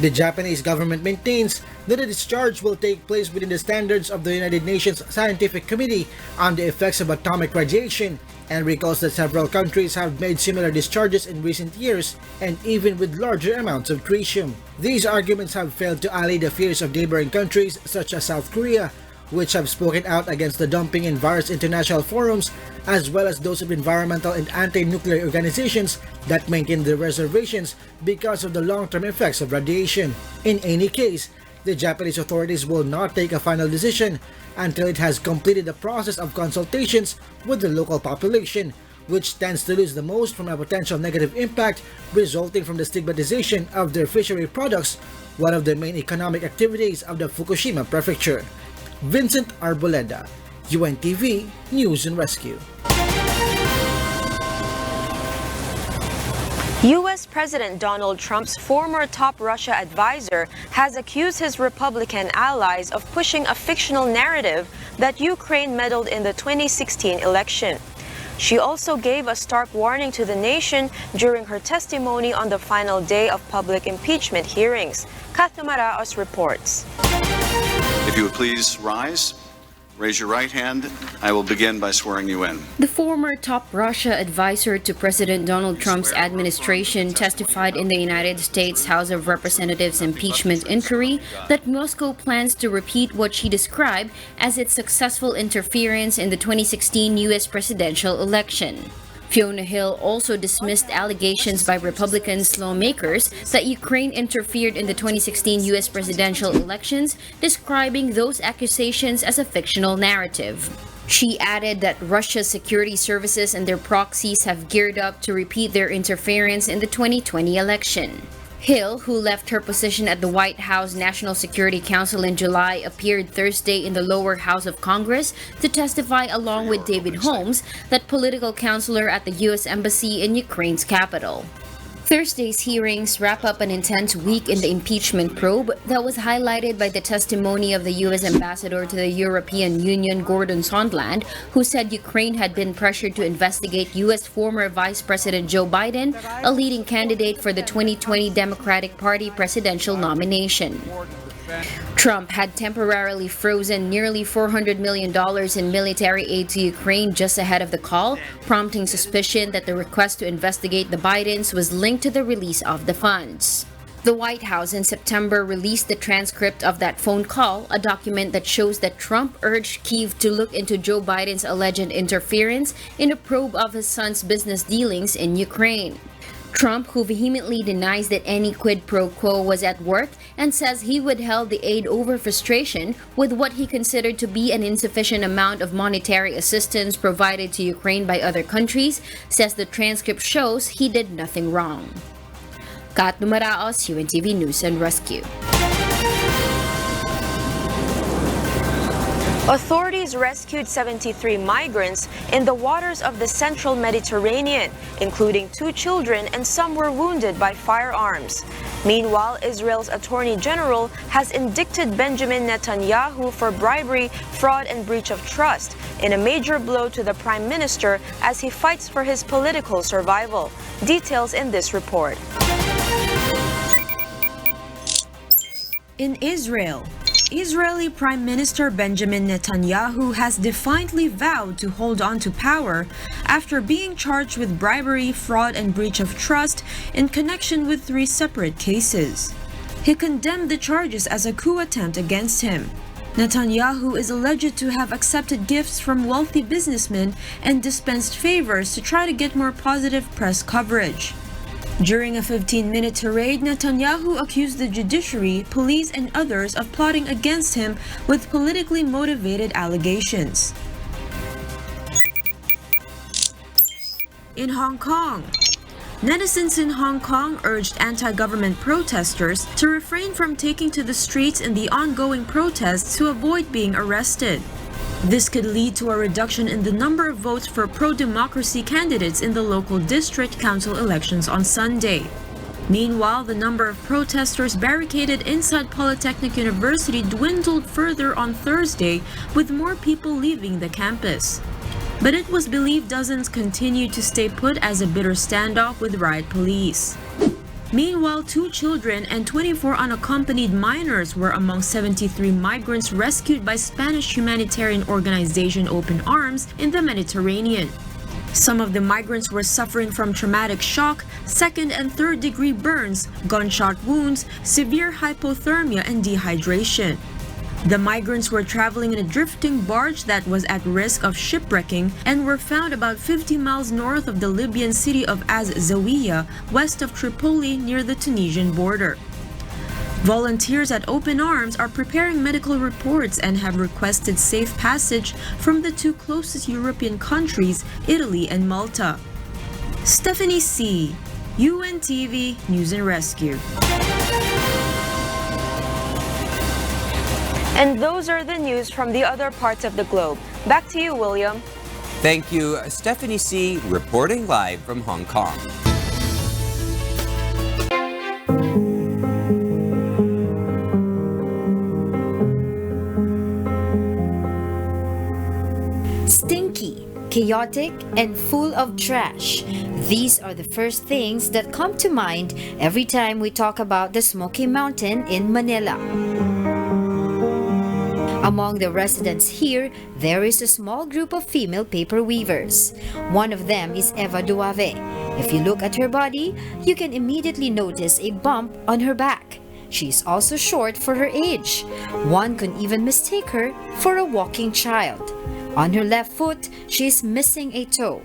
Speaker 16: The Japanese government maintains that the discharge will take place within the standards of the United Nations Scientific Committee on the Effects of Atomic Radiation, and recalls that several countries have made similar discharges in recent years, and even with larger amounts of tritium. These arguments have failed to allay the fears of neighboring countries such as South Korea, which have spoken out against the dumping in various international forums, as well as those of environmental and anti-nuclear organizations that maintain their reservations because of the long-term effects of radiation. In any case, the Japanese authorities will not take a final decision until it has completed the process of consultations with the local population, which stands to lose the most from a potential negative impact resulting from the stigmatization of their fishery products, one of the main economic activities of the Fukushima prefecture. Vincent Arboleda, UNTV News and Rescue.
Speaker 15: U.S. President Donald Trump's former top Russia advisor has accused his Republican allies of pushing a fictional narrative that Ukraine meddled in the 2016 election. She also gave a stark warning to the nation during her testimony on the final day of public impeachment hearings. Kathy Maraos reports.
Speaker 17: If you would please rise. Raise your right hand. I will begin by swearing you in.
Speaker 18: The former top Russia advisor to President Donald Trump's administration testified in the United States House of Representatives impeachment inquiry that Moscow plans to repeat what she described as its successful interference in the 2016 U.S. presidential election. Fiona Hill also dismissed allegations by Republican lawmakers that Ukraine interfered in the 2016 U.S. presidential elections, describing those accusations as a fictional narrative. She added that Russia's security services and their proxies have geared up to repeat their interference in the 2020 election. Hill, who left her position at the White House National Security Council in July, appeared Thursday in the lower house of Congress to testify along with David Holmes, that political counselor at the U.S. Embassy in Ukraine's capital. Thursday's hearings wrap up an intense week in the impeachment probe that was highlighted by the testimony of the U.S. ambassador to the European Union, Gordon Sondland, who said Ukraine had been pressured to investigate U.S. former Vice President Joe Biden, a leading candidate for the 2020 Democratic Party presidential nomination. Trump had temporarily frozen nearly $400 million in military aid to Ukraine just ahead of the call, prompting suspicion that the request to investigate the Bidens was linked to the release of the funds. The White House in September released the transcript of that phone call, a document that shows that Trump urged Kyiv to look into Joe Biden's alleged interference in a probe of his son's business dealings in Ukraine. Trump, who vehemently denies that any quid pro quo was at work and says he withheld the aid over frustration with what he considered to be an insufficient amount of monetary assistance provided to Ukraine by other countries, says the transcript shows he did nothing wrong. Kat Numaraos, UNTV News and Rescue.
Speaker 15: Authorities rescued 73 migrants in the waters of the central Mediterranean, including 2 children, and some were wounded by firearms. Meanwhile, Israel's Attorney General has indicted Benjamin Netanyahu for bribery, fraud, and breach of trust, in a major blow to the Prime Minister as he fights for his political survival. Details in this report.
Speaker 21: In Israel, Israeli Prime Minister Benjamin Netanyahu has defiantly vowed to hold on to power after being charged with bribery, fraud, and breach of trust in connection with 3 separate cases. He condemned the charges as a coup attempt against him. Netanyahu is alleged to have accepted gifts from wealthy businessmen and dispensed favors to try to get more positive press coverage. During a 15-minute tirade, Netanyahu accused the judiciary, police, and others of plotting against him with politically motivated allegations. In Hong Kong, netizens in Hong Kong urged anti-government protesters to refrain from taking to the streets in the ongoing protests to avoid being arrested. This could lead to a reduction in the number of votes for pro-democracy candidates in the local district council elections on Sunday. Meanwhile, the number of protesters barricaded inside Polytechnic University dwindled further on Thursday, with more people leaving the campus. But it was believed dozens continued to stay put as a bitter standoff with riot police.
Speaker 4: Meanwhile, 2 children and 24 unaccompanied minors were among 73 migrants rescued by Spanish humanitarian organization Open Arms in the Mediterranean. Some of the migrants were suffering from traumatic shock, second and third degree burns, gunshot wounds, severe hypothermia, and dehydration. The migrants were traveling in a drifting barge that was at risk of shipwrecking and were found about 50 miles north of the Libyan city of Az-Zawiya, west of Tripoli near the Tunisian border. Volunteers at Open Arms are preparing medical reports and have requested safe passage from the 2 closest European countries, Italy and Malta. Stephanie C., UNTV News and Rescue.
Speaker 15: And those are the news from the other parts of the globe. Back to you, William.
Speaker 11: Thank you, Stephanie C., reporting live from Hong Kong.
Speaker 19: Stinky, chaotic, and full of trash. These are the first things that come to mind every time we talk about the Smoky Mountain in Manila. Among the residents here, there is a small group of female paper weavers. One of them is Eva Duave. If you look at her body, you can immediately notice a bump on her back. She is also short for her age. One can even mistake her for a walking child. On her left foot, she is missing a toe.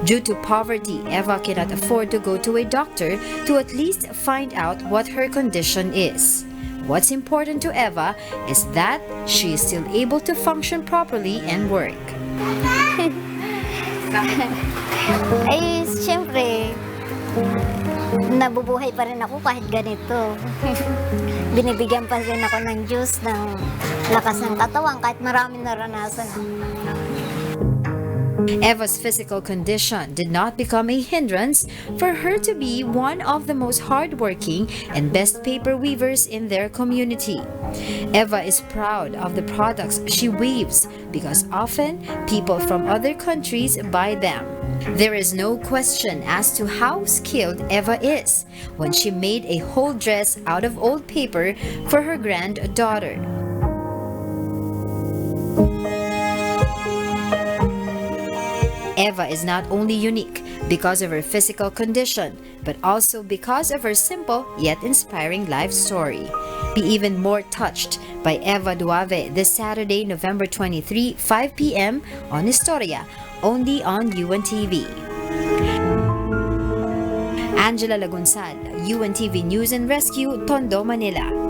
Speaker 19: Due to poverty, Eva cannot afford to go to a doctor to at least find out what her condition is. What's important to Eva is that she is still able to function properly and work.
Speaker 20: Ay, siyempre, nabubuhay pa rin ako kahit ganito. Binibigyan pa rin ako ng Diyos ng lakas ng katawan kahit maraming naranasan.
Speaker 19: Eva's physical condition did not become a hindrance for her to be one of the most hardworking and best paper weavers in their community. Eva is proud of the products she weaves because often people from other countries buy them. There is no question as to how skilled Eva is when she made a whole dress out of old paper for her granddaughter. Eva is not only unique because of her physical condition, but also because of her simple yet inspiring life story. Be even more touched by Eva Duave this Saturday, November 23, 5 p.m. on Historia, only on UNTV. Angela Lagunsal, UNTV News and Rescue, Tondo, Manila.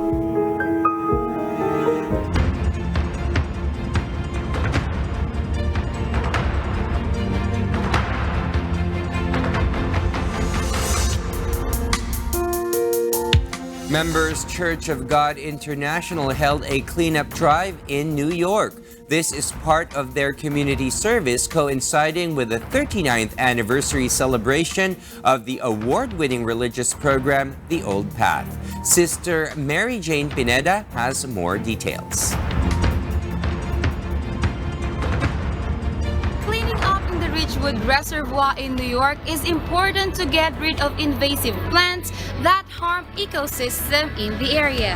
Speaker 11: Members Church of God International held a cleanup drive in New York. This is part of their community service coinciding with the 39th anniversary celebration of the award-winning religious program, The Old Path. Sister Mary Jane Pineda has more details.
Speaker 22: Ridgewood Reservoir in New York is important to get rid of invasive plants that harm ecosystem in the area.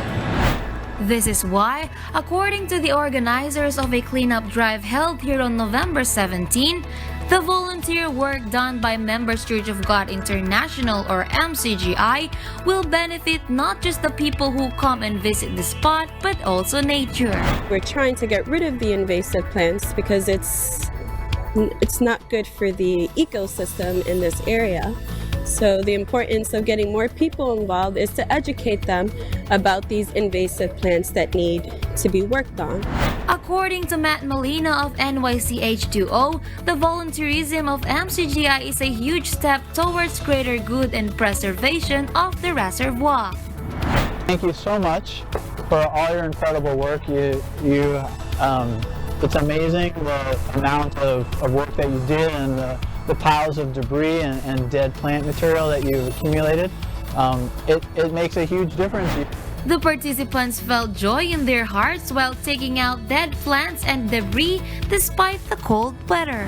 Speaker 22: This is why, according to the organizers of a cleanup drive held here on November 17, the volunteer work done by Members Church of God International or MCGI will benefit not just the people who come and visit the spot, but also nature.
Speaker 23: We're trying to get rid of the invasive plants because it's not good for the ecosystem in this area. So the importance of getting more people involved is to educate them about these invasive plants that need to be worked on.
Speaker 22: According to Matt Molina of NYCH2O, the volunteerism of MCGI is a huge step towards greater good and preservation of the reservoir.
Speaker 25: Thank you so much for all your incredible work. It's amazing the amount of work that you did and the piles of debris and dead plant material that you've accumulated. It makes a huge difference.
Speaker 22: The participants felt joy in their hearts while taking out dead plants and debris despite the cold weather.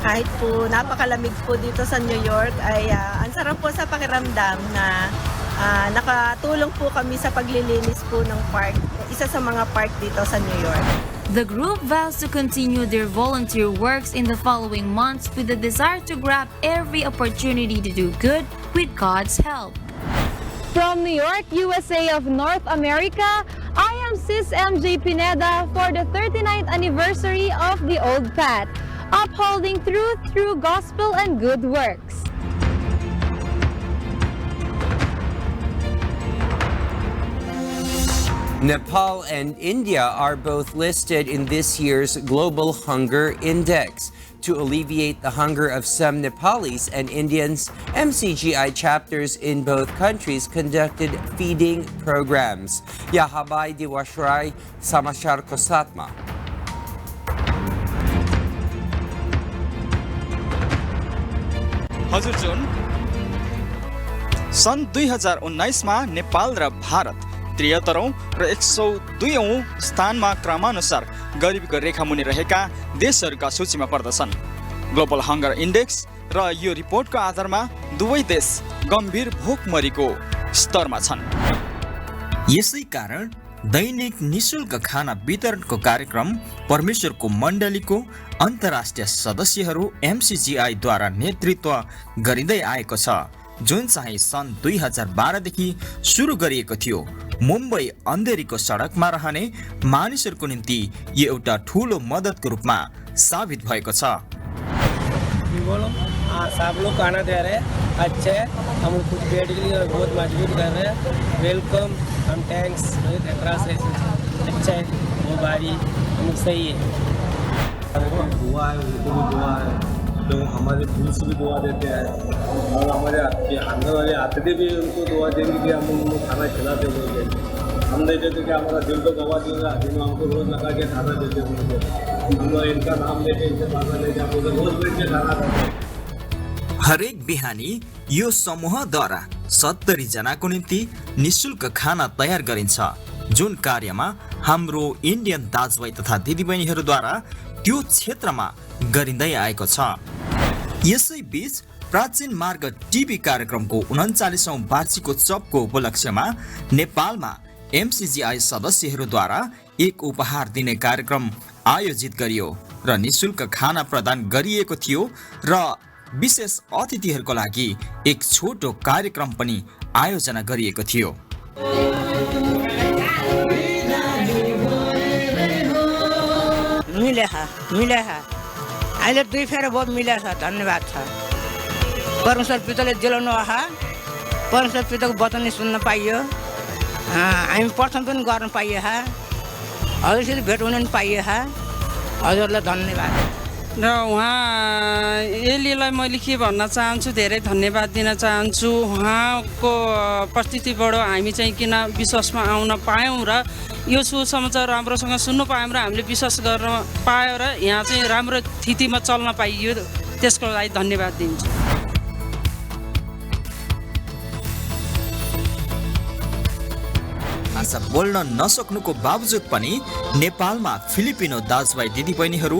Speaker 27: Kahit po napakalamig po dito sa New York ay ang sarap po sa pakiramdam na
Speaker 2: nakatulong po kami sa paglilinis po ng park, isa sa mga park dito sa New York.
Speaker 22: The group vows to continue their volunteer works in the following months with the desire to grab every opportunity to do good with God's help.
Speaker 3: From New York, USA of North America, I am Sis MJ Pineda for the 39th anniversary of the Old Path, upholding truth through gospel and good works.
Speaker 11: Nepal and India are both listed in this year's Global Hunger Index. To alleviate the hunger of some Nepalis and Indians, MCGI chapters in both countries conducted feeding programs. Yahabay Diwashray Samashar Kosatma.
Speaker 5: हजुर सन् 2019 मा नेपाल र भारत 73औं र 102औं स्थानमा क्रमानुसार गरिबीको रेखामुनि रहेका देशहरूका सूचीमा पर्दछन्। ग्लोबल हंगर इन्डेक्स र यो रिपोर्टको आधारमा दुवै देश गम्भीर भोकमरीको स्तरमा छन्।
Speaker 6: यसै कारण दैनिक निशुल्क खाना वितरणको कार्यक्रम परमेश्वरको मण्डलीको अन्तर्राष्ट्रिय सदस्यहरू MCGI द्वारा नेतृत्व गरिँदै आएको छ, जुन चाहिँ सन् 2012 देखि सुरु गरिएको थियो। मुम्बई अँधेरीको सडकमा रहने मानिसहरूको निम्ति यो एउटा ठूलो मद्दतको रूपमा साबित भएको छ।
Speaker 7: सब लोग खाना दे रहे हैं, अच्छे हम कुछ पेट के लिए बहुत मजबूत कर रहे हैं। वेलकम, हम थैंक्स से अच्छा है, वो भारी हम सही है।
Speaker 26: दुआ है, उनको भी दुआ है, लोग हमारे दिल से भी दुआ देते हैं और हमारे आने वाले अतिथि भी उनको दुआ देंगे कि हम उनको खाना खिलाते बोलते। हम नहीं देते कि हमारा दिल तो गवा देगा, जिन्होंने हमको रोज लगा के खाना देते उनको, हम इनका नाम लेके इनसे खाना लेके हम रोज बैठ के खाना खाते।
Speaker 6: हरेक बिहानी यो समूहद्वारा 70 जनाको निम्ति निशुल्क खाना तयार गरिन्छ, जुन कार्यमा हाम्रो इन्डियन दाजुभाइ तथा दिदीबहिनीहरूद्वारा त्यो क्षेत्रमा गरिँदै आएको छ। यसै बीच प्राचीन मार्ग टिभी कार्यक्रमको 39औं वार्षिकोत्सवको उपलक्ष्यमा नेपालमा MCGI सदस्यहरूद्वारा एक उपहार दिने कार्यक्रम आयोजित गरियो र निशुल्क खाना प्रदान गरिएको थियो र विशेष अतिथिहरूको लागि एक छोटो कार्यक्रम पनि आयोजना गरिएको थियो।
Speaker 27: मिले है अहिले दुई फेर बहुत मिले छ, धन्यवाद छ। परमेश्वर पिताले दिलाउनु आहा, परमेश्वर पिताको वचन सुन्न पाइयो, हामी प्रथम पनि गर्न पाइयो, हजुरसित भेट हुन पनि पाइयो, हजुरलाई धन्यवाद।
Speaker 28: र उहाँ एलीलाई मैले के भन्न चाहन्छु, धेरै धन्यवाद दिन चाहन्छु। उहाँको उपस्थितिबाट हामी चाहिँ किन विश्वासमा आउन पायौँ र यो सुसमाचार राम्रोसँग सुन्नु पायौँ र हामीले विश्वास गर्न पायौँ र यहाँ चाहिँ राम्रो स्थितिमा चल्न पाइयो, त्यसको लागि धन्यवाद दिन्छु।
Speaker 6: भाषा बोल्न नसक्नुको बावजुद पनि नेपालमा फिलिपिनो दाजुभाइ दिदीबहिनीहरू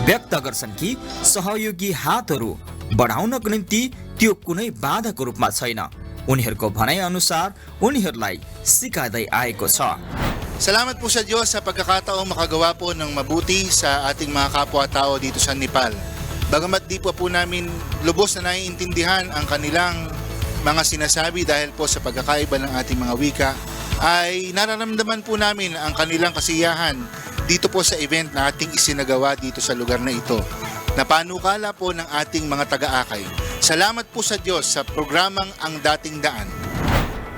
Speaker 6: व्यक्त गर्छन् कि सहयोगी हातहरू बढाउनको निम्ति त्यो कुनै बाधाको रूपमा छैन। उनीहरूको भनाइ अनुसार उनीहरूलाई सिकाउँदै आएको छ।
Speaker 29: Salamat po sa Diyos sa pagkakataong makagawa po ng mabuti sa ating mga kapwa-tao dito sa Nepal. Bagamat di po namin lubos na naiintindihan ang kanilang mga sinasabi dahil po sa pagkakaiba ng ating mga wika, ay nararamdaman po namin ang kanilang kasiyahan dito po sa event na ating isinagawa dito sa lugar na ito, na panukala po ng ating mga taga-akay. Salamat po sa Diyos sa programang Ang Dating Daan.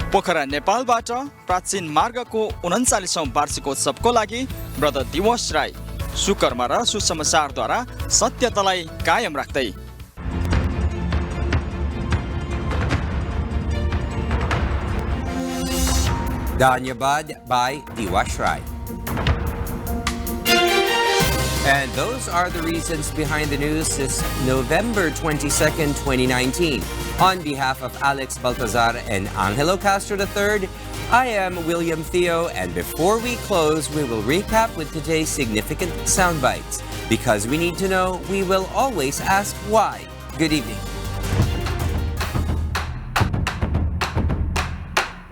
Speaker 5: पोखरा नेपालबाट प्राचीन मार्गको 39औं वार्षिकोत्सवको लागि ब्रदर दिवस राई सुकर्म र सुसमाचारद्वारा सत्यतालाई कायम राख्दै
Speaker 11: Dhanyabad by Diwashray. And those are the reasons behind the news this November 22nd, 2019. On behalf of Alex Baltazar and Angelo Castro III, I am William Theo, and before we close, we will recap with today's significant sound bites. Because we need to know, we will always ask why. Good evening.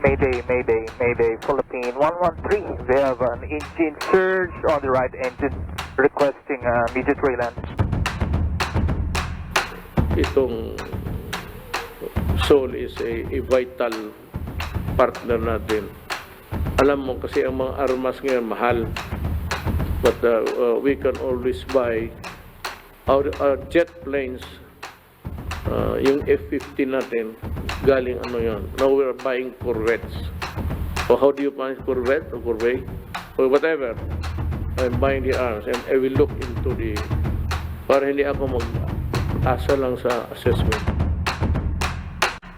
Speaker 1: Mayday, Mayday, Mayday, Philippine 113. We have an engine surge on the right engine requesting immediate relance.
Speaker 8: Itong Seoul is a vital partner natin. Alam mo kasi ang mga armas ngayon mahal. But we can always buy our jet planes, yung F-15 natin, galing ano yun. Now we're buying Corvettes. So how do you buy Corvette or Corvette? Or whatever. I'm buying the arms and I will look into para hindi ako mag-asa lang sa assessment.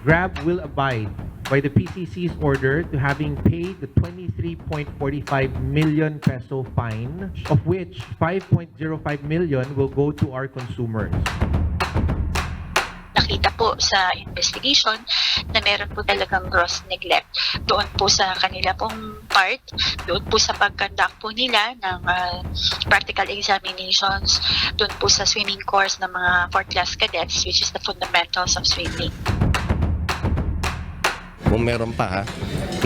Speaker 9: Grab will abide by the PCC's order to having paid the 23.45 million peso fine, of which 5.05 million will go to our consumers.
Speaker 10: Nakita po sa investigation na meron po talagang gross neglect doon po sa kanila pong part, doon po sa pag-conduct po nila ng practical examinations, doon po sa swimming course ng mga 4th class cadets, which is the fundamentals of swimming.
Speaker 12: Kung meron pa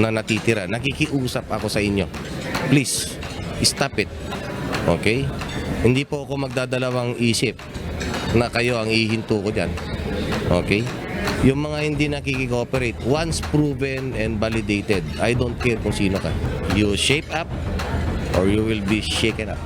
Speaker 12: na natitira, nakikiusap ako sa inyo. Please, stop it. Okay? Hindi po ako magdadalawang isip na kayo ang ihinto ko dyan. Okay? Yung mga hindi nakikikooperate, once proven and validated, I don't care kung sino ka. You shape up or you will be shaken up.